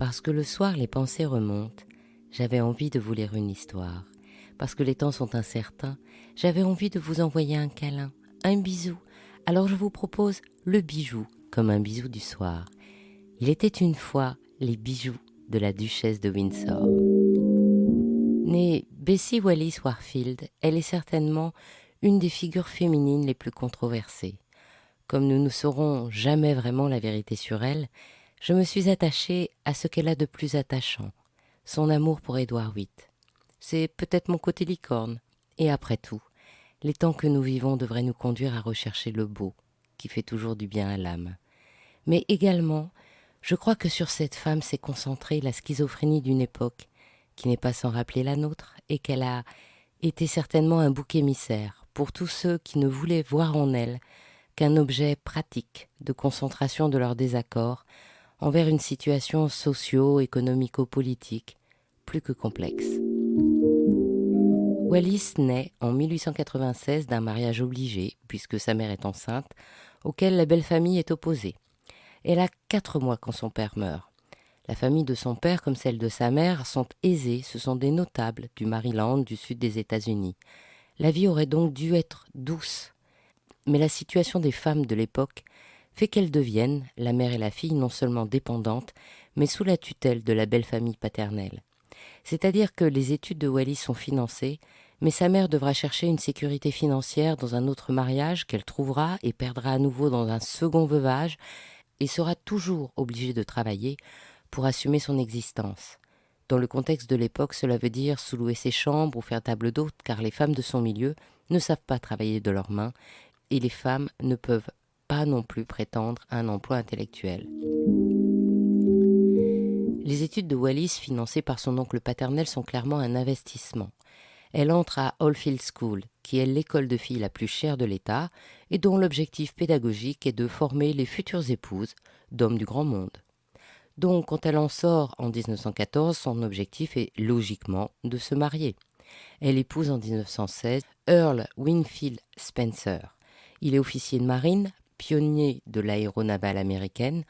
Parce que le soir les pensées remontent, j'avais envie de vous lire une histoire. Parce que les temps sont incertains, j'avais envie de vous envoyer un câlin, un bisou. Alors je vous propose le bijou, comme un bisou du soir. Il était une fois les bijoux de la duchesse de Windsor. Née Bessie Wallis Warfield, elle est certainement une des figures féminines les plus controversées. Comme nous ne saurons jamais vraiment la vérité sur elle, je me suis attachée à ce qu'elle a de plus attachant, son amour pour Édouard VIII. C'est peut-être mon côté licorne, et après tout, les temps que nous vivons devraient nous conduire à rechercher le beau, qui fait toujours du bien à l'âme. Mais également, je crois que sur cette femme s'est concentrée la schizophrénie d'une époque qui n'est pas sans rappeler la nôtre, et qu'elle a été certainement un bouc émissaire pour tous ceux qui ne voulaient voir en elle qu'un objet pratique de concentration de leurs désaccords envers une situation socio-économico-politique plus que complexe. Wallis naît en 1896 d'un mariage obligé, puisque sa mère est enceinte, auquel la belle famille est opposée. Elle a 4 mois quand son père meurt. La famille de son père comme celle de sa mère sont aisées, ce sont des notables du Maryland, du sud des États-Unis. La vie aurait donc dû être douce. Mais la situation des femmes de l'époque fait qu'elles deviennent, la mère et la fille, non seulement dépendantes, mais sous la tutelle de la belle famille paternelle. C'est-à-dire que les études de Wallis sont financées, mais sa mère devra chercher une sécurité financière dans un autre mariage qu'elle trouvera et perdra à nouveau dans un second veuvage, et sera toujours obligée de travailler pour assumer son existence. Dans le contexte de l'époque, cela veut dire sous-louer ses chambres ou faire table d'hôte, car les femmes de son milieu ne savent pas travailler de leurs mains, et les femmes ne peuvent pas non plus prétendre à un emploi intellectuel. Les études de Wallis, financées par son oncle paternel, sont clairement un investissement. Elle entre à Oldfield School, qui est l'école de filles la plus chère de l'État et dont l'objectif pédagogique est de former les futures épouses d'hommes du grand monde. Donc, quand elle en sort en 1914, son objectif est logiquement de se marier. Elle épouse en 1916 Earl Winfield Spencer. Il est officier de marine, pionnier de l'aéronavale américaine,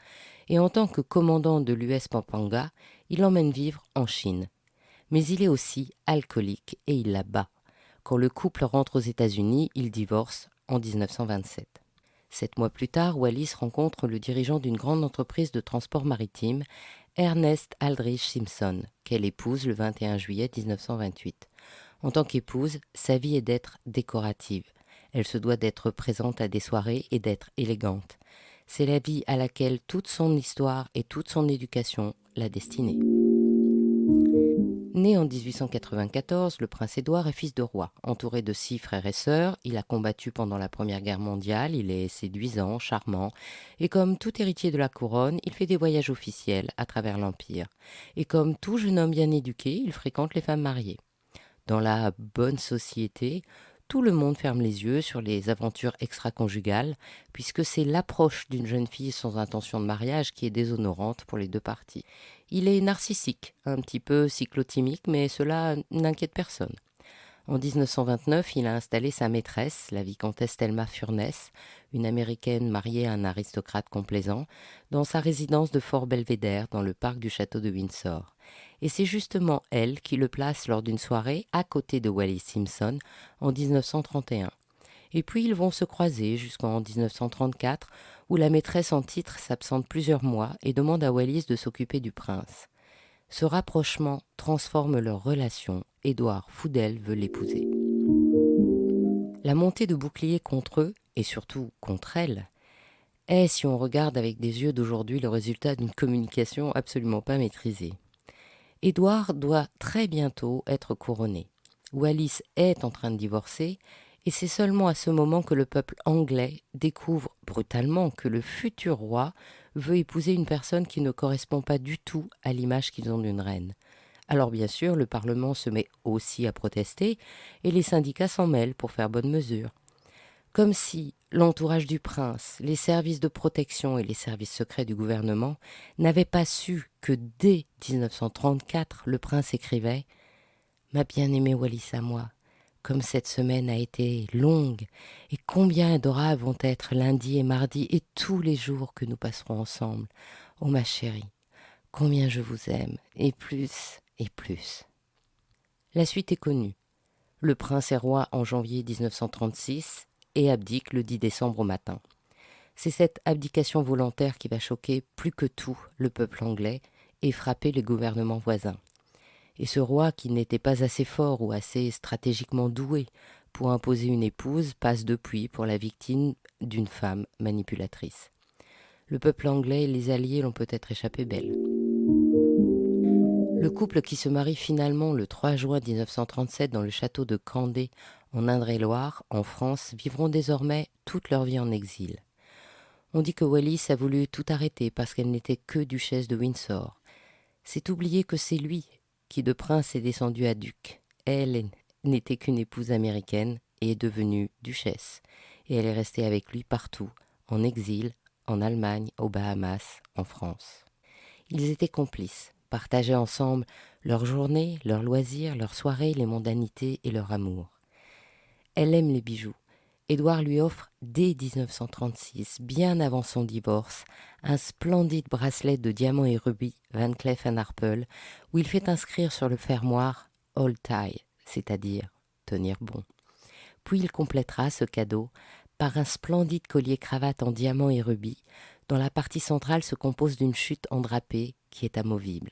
et en tant que commandant de l'US Pampanga, il l'emmène vivre en Chine. Mais il est aussi alcoolique et il la bat. Quand le couple rentre aux États-Unis, il divorce en 1927. 7 mois plus tard, Wallis rencontre le dirigeant d'une grande entreprise de transport maritime, Ernest Aldrich Simpson, qu'elle épouse le 21 juillet 1928. En tant qu'épouse, sa vie est d'être décorative. Elle se doit d'être présente à des soirées et d'être élégante. C'est la vie à laquelle toute son histoire et toute son éducation l'a destinée. Né en 1894, le prince Édouard est fils de roi. Entouré de 6 frères et sœurs, il a combattu pendant la Première Guerre mondiale, il est séduisant, charmant, et comme tout héritier de la couronne, il fait des voyages officiels à travers l'Empire. Et comme tout jeune homme bien éduqué, il fréquente les femmes mariées. Dans la bonne société, tout le monde ferme les yeux sur les aventures extra-conjugales, puisque c'est l'approche d'une jeune fille sans intention de mariage qui est déshonorante pour les deux parties. Il est narcissique, un petit peu cyclotimique, mais cela n'inquiète personne. En 1929, il a installé sa maîtresse, la vicomtesse Thelma Furness, une américaine mariée à un aristocrate complaisant, dans sa résidence de Fort Belvedere, dans le parc du château de Windsor. Et c'est justement elle qui le place lors d'une soirée à côté de Wallis Simpson en 1931. Et puis ils vont se croiser jusqu'en 1934, où la maîtresse en titre s'absente plusieurs mois et demande à Wallis de s'occuper du prince. Ce rapprochement transforme leur relation. Édouard, fou d'elle, veut l'épouser. La montée de boucliers contre eux, et surtout contre elle, est, si on regarde avec des yeux d'aujourd'hui, le résultat d'une communication absolument pas maîtrisée. Édouard doit très bientôt être couronné. Wallis est en train de divorcer, et c'est seulement à ce moment que le peuple anglais découvre brutalement que le futur roi veut épouser une personne qui ne correspond pas du tout à l'image qu'ils ont d'une reine. Alors bien sûr, le Parlement se met aussi à protester, et les syndicats s'en mêlent pour faire bonne mesure. Comme si l'entourage du prince, les services de protection et les services secrets du gouvernement n'avaient pas su que dès 1934, le prince écrivait « Ma bien-aimée Wallis à moi, comme cette semaine a été longue, et combien adorables vont être lundi et mardi et tous les jours que nous passerons ensemble. Oh ma chérie, combien je vous aime, et plus, et plus. La suite est connue. Le prince est roi en janvier 1936 et abdique le 10 décembre au matin. C'est cette abdication volontaire qui va choquer plus que tout le peuple anglais et frapper les gouvernements voisins. Et ce roi, qui n'était pas assez fort ou assez stratégiquement doué pour imposer une épouse, passe depuis pour la victime d'une femme manipulatrice. Le peuple anglais et les alliés l'ont peut-être échappé belle. Le couple qui se marie finalement le 3 juin 1937 dans le château de Candé, en Indre-et-Loire, en France, vivront désormais toute leur vie en exil. On dit que Wallis a voulu tout arrêter parce qu'elle n'était que duchesse de Windsor. C'est oublier que c'est lui qui de prince est descendu à duc. Elle n'était qu'une épouse américaine et est devenue duchesse. Et elle est restée avec lui partout, en exil, en Allemagne, aux Bahamas, en France. Ils étaient complices, partageaient ensemble leurs journées, leurs loisirs, leurs soirées, les mondanités et leur amour. Elle aime les bijoux. Édouard lui offre dès 1936, bien avant son divorce, un splendide bracelet de diamants et rubis Van Cleef & Arpels, où il fait inscrire sur le fermoir « Hold Tie », c'est-à-dire « tenir bon ». Puis il complétera ce cadeau par un splendide collier-cravate en diamants et rubis, dont la partie centrale se compose d'une chute en drapé qui est amovible.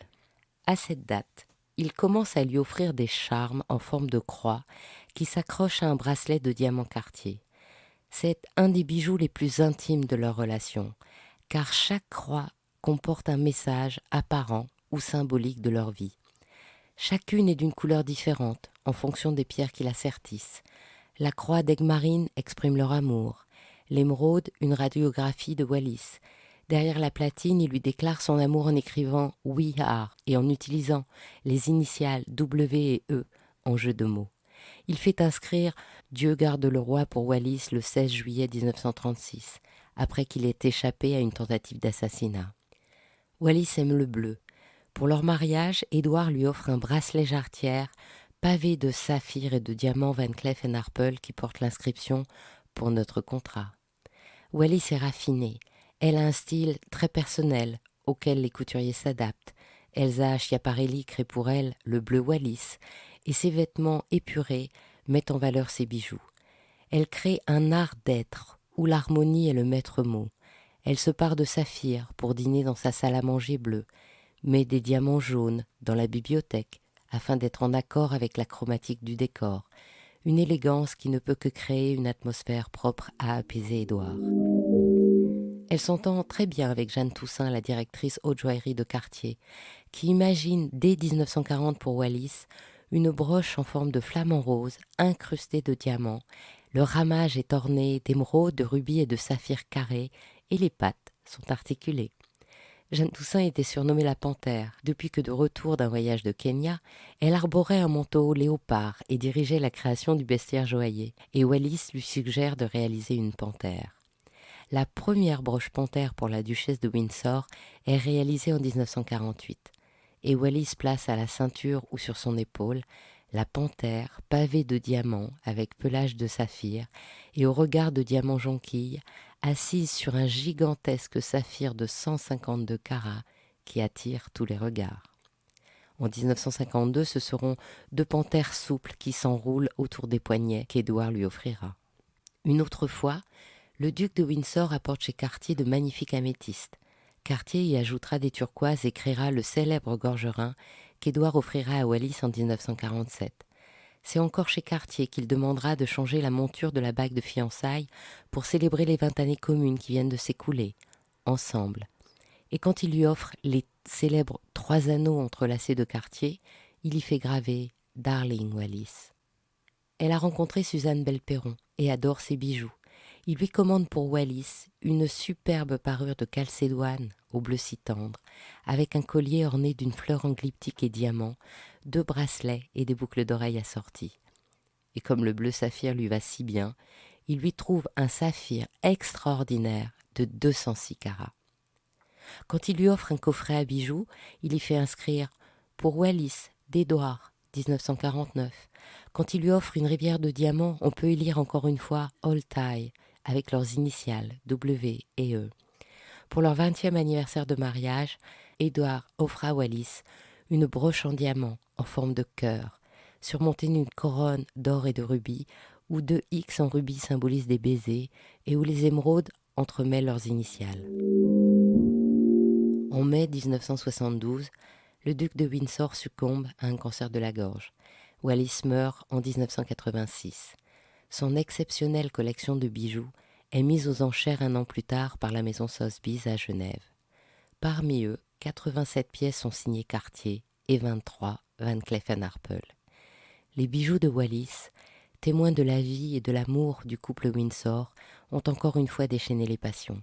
À cette date, il commence à lui offrir des charmes en forme de croix qui s'accrochent à un bracelet de diamants Cartier. C'est un des bijoux les plus intimes de leur relation, car chaque croix comporte un message apparent ou symbolique de leur vie. Chacune est d'une couleur différente en fonction des pierres qui la sertissent. La croix d'Aigues-Marines exprime leur amour, l'émeraude une radiographie de Wallis. Derrière la platine, il lui déclare son amour en écrivant « We are » et en utilisant les initiales W et E en jeu de mots. Il fait inscrire « Dieu garde le roi » pour Wallis le 16 juillet 1936, après qu'il ait échappé à une tentative d'assassinat. Wallis aime le bleu. Pour leur mariage, Édouard lui offre un bracelet jarretière pavé de saphirs et de diamants Van Cleef & Arpels qui porte l'inscription « Pour notre contrat ». Wallis est raffinée. Elle a un style très personnel auquel les couturiers s'adaptent. Elsa Schiaparelli crée pour elle le bleu Wallis et ses vêtements épurés mettent en valeur ses bijoux. Elle crée un art d'être où l'harmonie est le maître mot. Elle se pare de saphirs pour dîner dans sa salle à manger bleue, met des diamants jaunes dans la bibliothèque afin d'être en accord avec la chromatique du décor, une élégance qui ne peut que créer une atmosphère propre à apaiser Édouard. Elle s'entend très bien avec Jeanne Toussaint, la directrice haute joaillerie de Cartier, qui imagine dès 1940 pour Wallis une broche en forme de flamant rose incrustée de diamants. Le ramage est orné d'émeraudes, de rubis et de saphirs carrés et les pattes sont articulées. Jeanne Toussaint était surnommée la Panthère. Depuis que de retour d'un voyage de Kenya, elle arborait un manteau léopard et dirigeait la création du bestiaire joaillier. Et Wallis lui suggère de réaliser une panthère. La première broche panthère pour la duchesse de Windsor est réalisée en 1948. Et Wallis place à la ceinture ou sur son épaule la panthère pavée de diamants avec pelage de saphir et au regard de diamants jonquilles, assise sur un gigantesque saphir de 152 carats qui attire tous les regards. En 1952, ce seront 2 panthères souples qui s'enroulent autour des poignets qu'Édouard lui offrira. Une autre fois, le duc de Windsor apporte chez Cartier de magnifiques améthystes. Cartier y ajoutera des turquoises et créera le célèbre gorgerin qu'Édouard offrira à Wallis en 1947. C'est encore chez Cartier qu'il demandera de changer la monture de la bague de fiançailles pour célébrer les 20 années communes qui viennent de s'écouler, ensemble. Et quand il lui offre les célèbres 3 anneaux entrelacés de Cartier, il y fait graver « Darling Wallis ». Elle a rencontré Suzanne Belperron et adore ses bijoux. Il lui commande pour Wallis une superbe parure de calcédoine au bleu si tendre, avec un collier orné d'une fleur en glyptique et diamants, 2 bracelets et des boucles d'oreilles assorties. Et comme le bleu saphir lui va si bien, il lui trouve un saphir extraordinaire de 206 carats. Quand il lui offre un coffret à bijoux, il y fait inscrire « Pour Wallis, d'Édouard, 1949 ». Quand il lui offre une rivière de diamants, on peut y lire encore une fois « Hold Tie » avec leurs initiales W et E. Pour leur 20e anniversaire de mariage, Édouard offre à Wallis une broche en diamant en forme de cœur, surmontée d'une couronne d'or et de rubis, où deux X en rubis symbolisent des baisers et où les émeraudes entremêlent leurs initiales. En mai 1972, le duc de Windsor succombe à un cancer de la gorge. Wallis meurt en 1986. Son exceptionnelle collection de bijoux est mise aux enchères un an plus tard par la maison Sotheby's à Genève. Parmi eux, 87 pièces sont signées Cartier et 23 Van Cleef & Arpels. Les bijoux de Wallis, témoins de la vie et de l'amour du couple Windsor, ont encore une fois déchaîné les passions.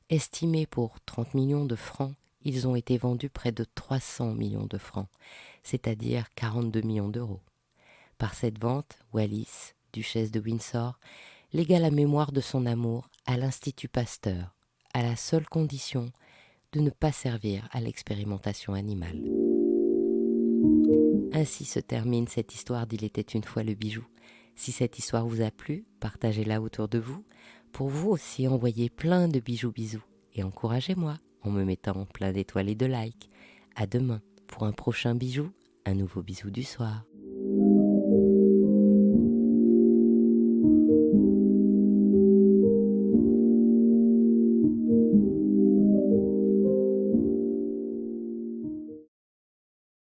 Estimés pour 30 millions de francs, ils ont été vendus près de 300 millions de francs, c'est-à-dire 42 millions d'euros. Par cette vente, Wallis, duchesse de Windsor, légua la mémoire de son amour à l'Institut Pasteur, à la seule condition de ne pas servir à l'expérimentation animale. Ainsi se termine cette histoire d'Il était une fois le bijou. Si cette histoire vous a plu, partagez-la autour de vous. Pour vous aussi, envoyez plein de bijoux bisous et encouragez-moi en me mettant plein d'étoiles et de likes. À demain pour un prochain bijou, un nouveau bisou du soir.